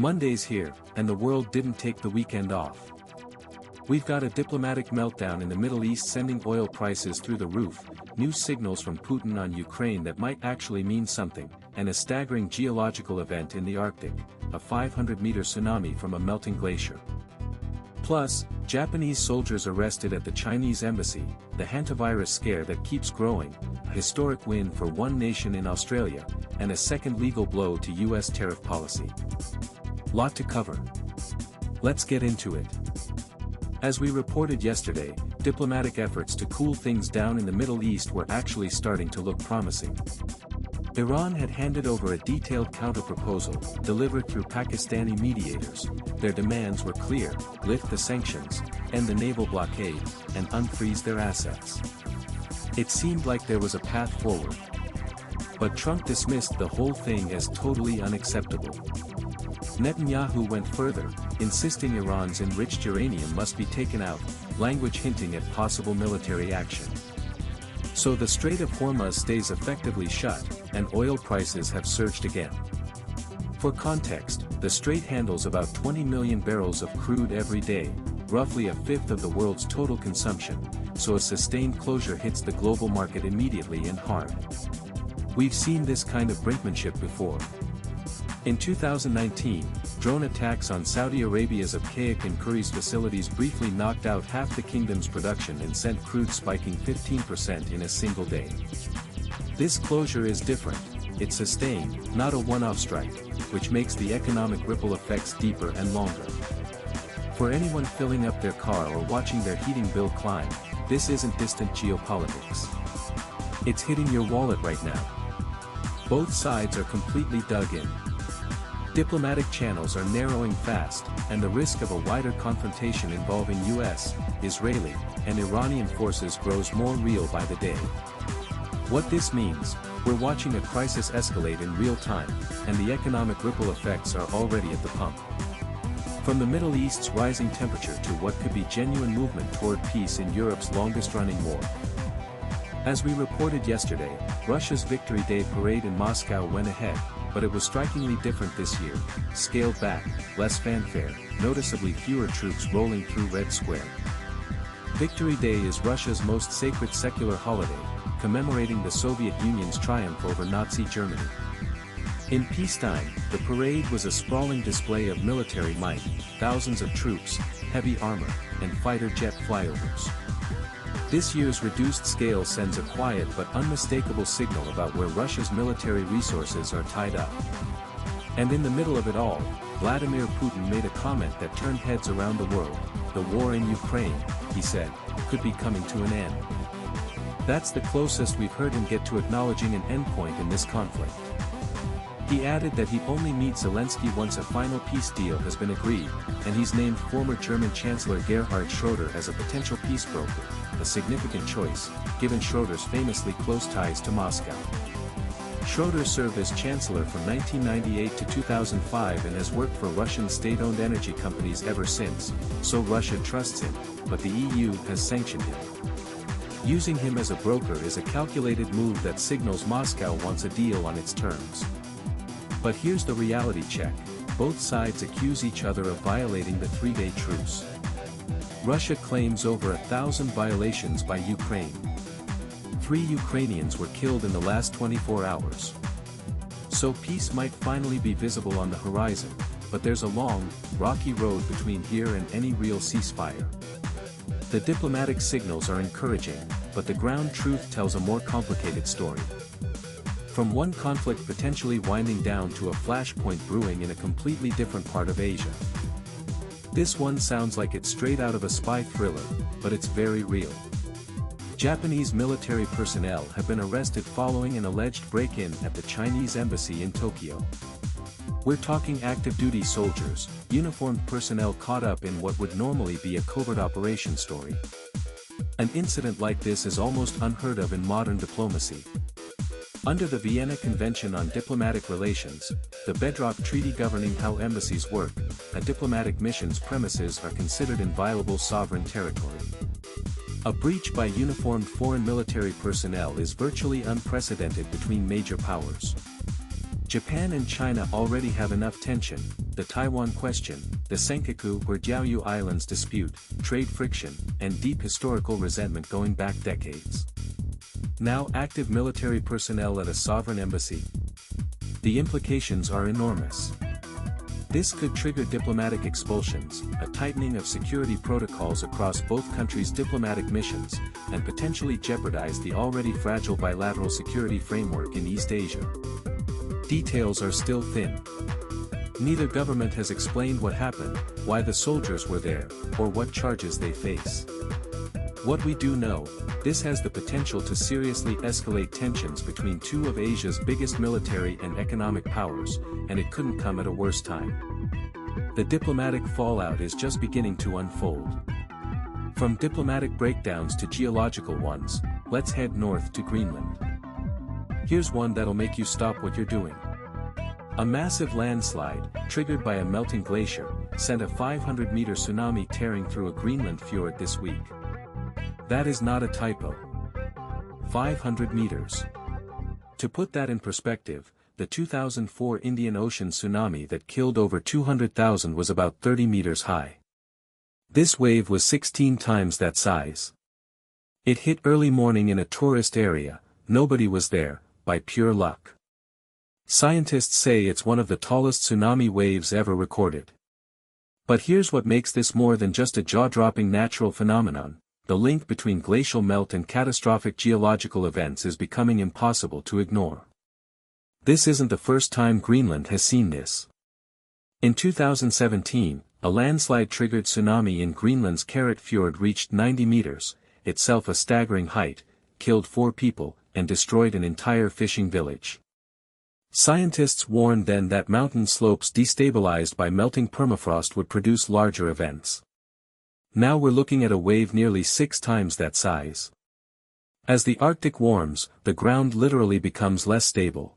Monday's here, and the world didn't take the weekend off. We've got a diplomatic meltdown in the Middle East sending oil prices through the roof, new signals from Putin on Ukraine that might actually mean something, and a staggering geological event in the Arctic, a 500-meter tsunami from a melting glacier. Plus, Japanese soldiers arrested at the Chinese embassy, the hantavirus scare that keeps growing, a historic win for one nation in Australia, and a second legal blow to US tariff policy. Lot to cover. Let's get into it. As we reported yesterday, diplomatic efforts to cool things down in the Middle East were actually starting to look promising. Iran had handed over a detailed counterproposal, delivered through Pakistani mediators. Their demands were clear: lift the sanctions, end the naval blockade, and unfreeze their assets. It seemed like there was a path forward. But Trump dismissed the whole thing as totally unacceptable. Netanyahu went further, insisting Iran's enriched uranium must be taken out, language hinting at possible military action. So the Strait of Hormuz stays effectively shut, and oil prices have surged again. For context, the strait handles about 20 million barrels of crude every day, roughly a fifth of the world's total consumption, so a sustained closure hits the global market immediately and hard. We've seen this kind of brinkmanship before. In 2019, drone attacks on Saudi Arabia's Abqaiq and Kurdi's facilities briefly knocked out half the kingdom's production and sent crude spiking 15% in a single day. This closure is different. It's sustained, not a one-off strike, which makes the economic ripple effects deeper and longer. For anyone filling up their car or watching their heating bill climb, this isn't distant geopolitics. It's hitting your wallet right now. Both sides are completely dug in. Diplomatic channels are narrowing fast, and the risk of a wider confrontation involving US, Israeli, and Iranian forces grows more real by the day. What this means: we're watching a crisis escalate in real time, and the economic ripple effects are already at the pump. From the Middle East's rising temperature to what could be genuine movement toward peace in Europe's longest-running war. As we reported yesterday, Russia's Victory Day parade in Moscow went ahead, but it was strikingly different this year: scaled back, less fanfare, noticeably fewer troops rolling through Red Square. Victory Day is Russia's most sacred secular holiday, commemorating the Soviet Union's triumph over Nazi Germany. In peacetime, the parade was a sprawling display of military might, thousands of troops, heavy armor, and fighter jet flyovers. This year's reduced scale sends a quiet but unmistakable signal about where Russia's military resources are tied up. And in the middle of it all, Vladimir Putin made a comment that turned heads around the world: the war in Ukraine, he said, could be coming to an end. That's the closest we've heard him get to acknowledging an endpoint in this conflict. He added that he'd only meet Zelensky once a final peace deal has been agreed, and he's named former German Chancellor Gerhard Schröder as a potential peace broker, a significant choice, given Schröder's famously close ties to Moscow. Schröder served as chancellor from 1998 to 2005 and has worked for Russian state-owned energy companies ever since, so Russia trusts him, but the EU has sanctioned him. Using him as a broker is a calculated move that signals Moscow wants a deal on its terms. But here's the reality check: both sides accuse each other of violating the three-day truce. Russia claims over 1,000 violations by Ukraine. 3 Ukrainians were killed in the last 24 hours. So peace might finally be visible on the horizon, but there's a long, rocky road between here and any real ceasefire. The diplomatic signals are encouraging, but the ground truth tells a more complicated story. From one conflict potentially winding down to a flashpoint brewing in a completely different part of Asia. This one sounds like it's straight out of a spy thriller, but it's very real. Japanese military personnel have been arrested following an alleged break-in at the Chinese embassy in Tokyo. We're talking active-duty soldiers, uniformed personnel caught up in what would normally be a covert operation story. An incident like this is almost unheard of in modern diplomacy. Under the Vienna Convention on Diplomatic Relations, the bedrock treaty governing how embassies work, a diplomatic mission's premises are considered inviolable sovereign territory. A breach by uniformed foreign military personnel is virtually unprecedented between major powers. Japan and China already have enough tension: the Taiwan question, the Senkaku or Diaoyu Islands dispute, trade friction, and deep historical resentment going back decades. Now active military personnel at a sovereign embassy. The implications are enormous. This could trigger diplomatic expulsions, a tightening of security protocols across both countries' diplomatic missions, and potentially jeopardize the already fragile bilateral security framework in East Asia. Details are still thin. Neither government has explained what happened, why the soldiers were there, or what charges they face. What we do know, this has the potential to seriously escalate tensions between two of Asia's biggest military and economic powers, and it couldn't come at a worse time. The diplomatic fallout is just beginning to unfold. From diplomatic breakdowns to geological ones, let's head north to Greenland. Here's one that'll make you stop what you're doing. A massive landslide, triggered by a melting glacier, sent a 500-meter tsunami tearing through a Greenland fjord this week. That is not a typo. 500 meters. To put that in perspective, the 2004 Indian Ocean tsunami that killed over 200,000 was about 30 meters high. This wave was 16 times that size. It hit early morning in a tourist area, nobody was there, by pure luck. Scientists say it's one of the tallest tsunami waves ever recorded. But here's what makes this more than just a jaw-dropping natural phenomenon: the link between glacial melt and catastrophic geological events is becoming impossible to ignore. This isn't the first time Greenland has seen this. In 2017, a landslide-triggered tsunami in Greenland's Karet Fjord reached 90 meters, itself a staggering height, killed 4 people, and destroyed an entire fishing village. Scientists warned then that mountain slopes destabilized by melting permafrost would produce larger events. Now we're looking at a wave nearly 6 times that size. As the Arctic warms, the ground literally becomes less stable.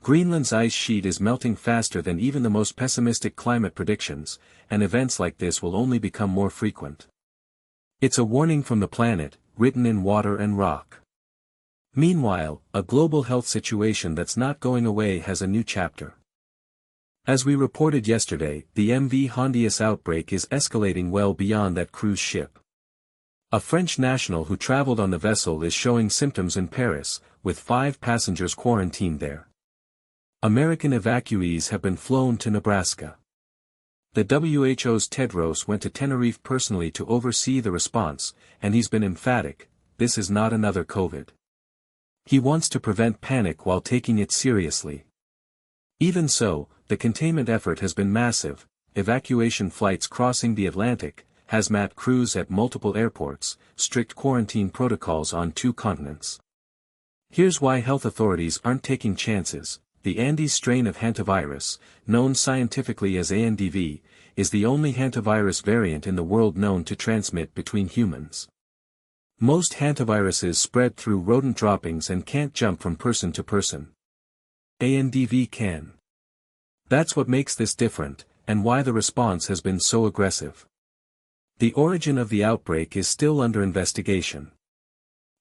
Greenland's ice sheet is melting faster than even the most pessimistic climate predictions, and events like this will only become more frequent. It's a warning from the planet, written in water and rock. Meanwhile, a global health situation that's not going away has a new chapter. As we reported yesterday, the MV Hondius outbreak is escalating well beyond that cruise ship. A French national who traveled on the vessel is showing symptoms in Paris, with 5 passengers quarantined there. American evacuees have been flown to Nebraska. The WHO's Tedros went to Tenerife personally to oversee the response, and he's been emphatic: this is not another COVID. He wants to prevent panic while taking it seriously. Even so, the containment effort has been massive: evacuation flights crossing the Atlantic, hazmat crews at multiple airports, strict quarantine protocols on 2 continents. Here's why health authorities aren't taking chances. The Andes strain of hantavirus, known scientifically as ANDV, is the only hantavirus variant in the world known to transmit between humans. Most hantaviruses spread through rodent droppings and can't jump from person to person. ANDV can. That's what makes this different, and why the response has been so aggressive. The origin of the outbreak is still under investigation.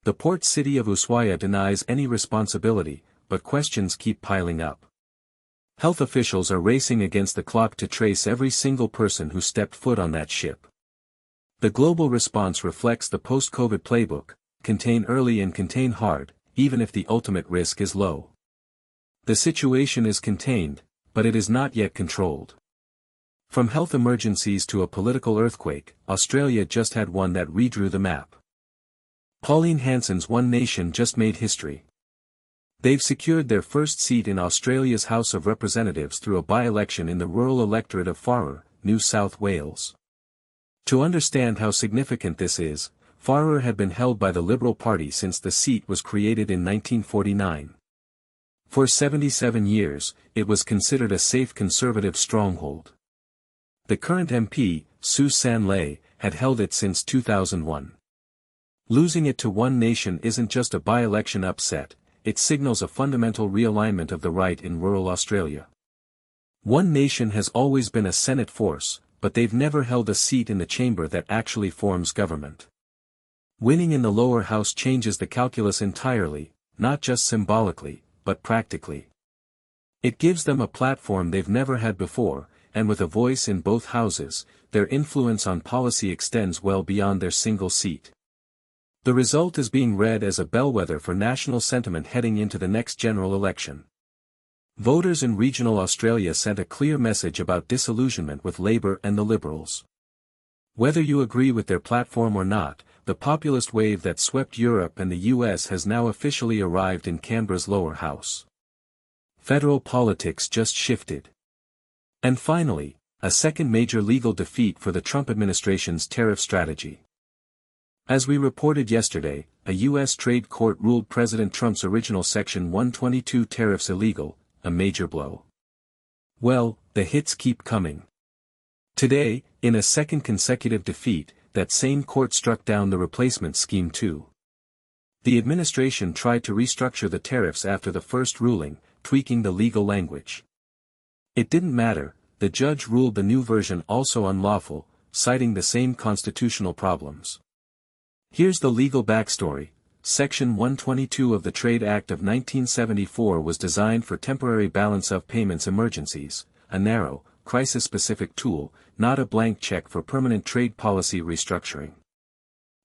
The port city of Ushuaia denies any responsibility, but questions keep piling up. Health officials are racing against the clock to trace every single person who stepped foot on that ship. The global response reflects the post-COVID playbook: contain early and contain hard, even if the ultimate risk is low. The situation is contained, but it is not yet controlled. From health emergencies to a political earthquake, Australia just had one that redrew the map. Pauline Hanson's One Nation just made history. They've secured their first seat in Australia's House of Representatives through a by-election in the rural electorate of Farrer, New South Wales. To understand how significant this is, Farrer had been held by the Liberal Party since the seat was created in 1949. For 77 years, it was considered a safe Conservative stronghold. The current MP, Sue San-Lei, had held it since 2001. Losing it to One Nation isn't just a by-election upset, it signals a fundamental realignment of the right in rural Australia. One Nation has always been a Senate force, but they've never held a seat in the chamber that actually forms government. Winning in the lower house changes the calculus entirely, not just symbolically, but practically. It gives them a platform they've never had before, and with a voice in both houses, their influence on policy extends well beyond their single seat. The result is being read as a bellwether for national sentiment heading into the next general election. Voters in regional Australia sent a clear message about disillusionment with Labour and the Liberals. Whether you agree with their platform or not, the populist wave that swept Europe and the US has now officially arrived in Canberra's lower house. Federal politics just shifted. And finally, a second major legal defeat for the Trump administration's tariff strategy. As we reported yesterday, a U.S. trade court ruled President Trump's original Section 122 tariffs illegal, a major blow. Well, the hits keep coming. Today, in a second consecutive defeat, that same court struck down the replacement scheme too. The administration tried to restructure the tariffs after the first ruling, tweaking the legal language. It didn't matter, the judge ruled the new version also unlawful, citing the same constitutional problems. Here's the legal backstory. Section 122 of the Trade Act of 1974 was designed for temporary balance of payments emergencies, a narrow, crisis-specific tool, not a blank check for permanent trade policy restructuring.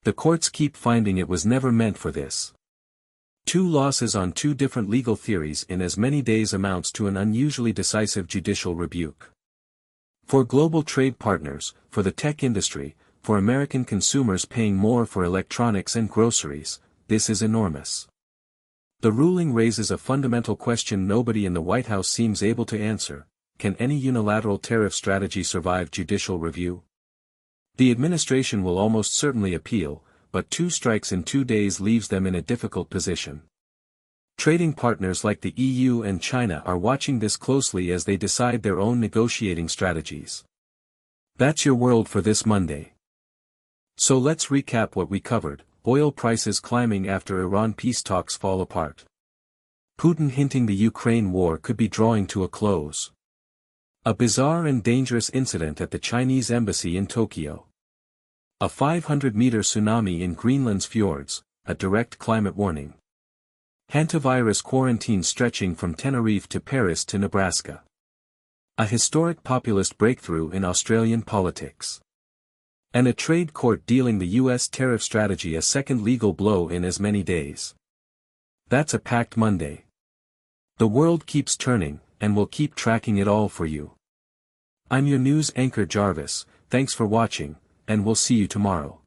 The courts keep finding it was never meant for this. 2 losses on 2 different legal theories in as many days amounts to an unusually decisive judicial rebuke. For global trade partners, for the tech industry, for American consumers paying more for electronics and groceries, this is enormous. The ruling raises a fundamental question nobody in the White House seems able to answer: can any unilateral tariff strategy survive judicial review? The administration will almost certainly appeal, but 2 strikes in 2 days leaves them in a difficult position. Trading partners like the EU and China are watching this closely as they decide their own negotiating strategies. That's your world for this Monday. So let's recap what we covered. Oil prices climbing after Iran peace talks fall apart. Putin hinting the Ukraine war could be drawing to a close. A bizarre and dangerous incident at the Chinese embassy in Tokyo. A 500-meter tsunami in Greenland's fjords, a direct climate warning. Hantavirus quarantine stretching from Tenerife to Paris to Nebraska. A historic populist breakthrough in Australian politics. And a trade court dealing the U.S. tariff strategy a second legal blow in as many days. That's a packed Monday. The world keeps turning, and we'll keep tracking it all for you. I'm your news anchor Jarvis, thanks for watching, and we'll see you tomorrow.